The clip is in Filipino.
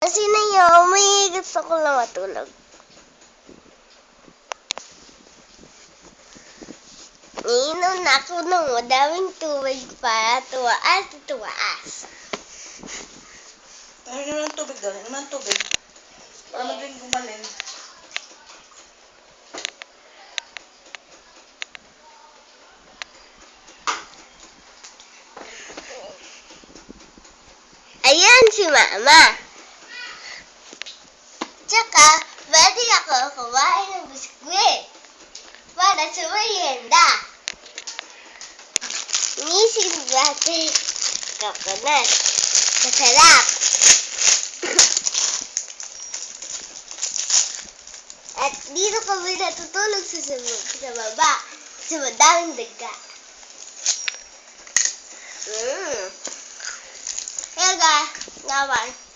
Kasi na yun, may gusto ko lang matulog. Iinom na ako ng madaming tubig para tuwaas. Ano naman tubig daw? Ano naman tubig? Para madaling gumaling. Ayan si Mama. Tsaka, pwede ako kumain ng biskwit para sa merienda. Inisip natin coconut. Masarap. At dito kami natutulog sa baba sa madaming daga. Kaya guys, naman.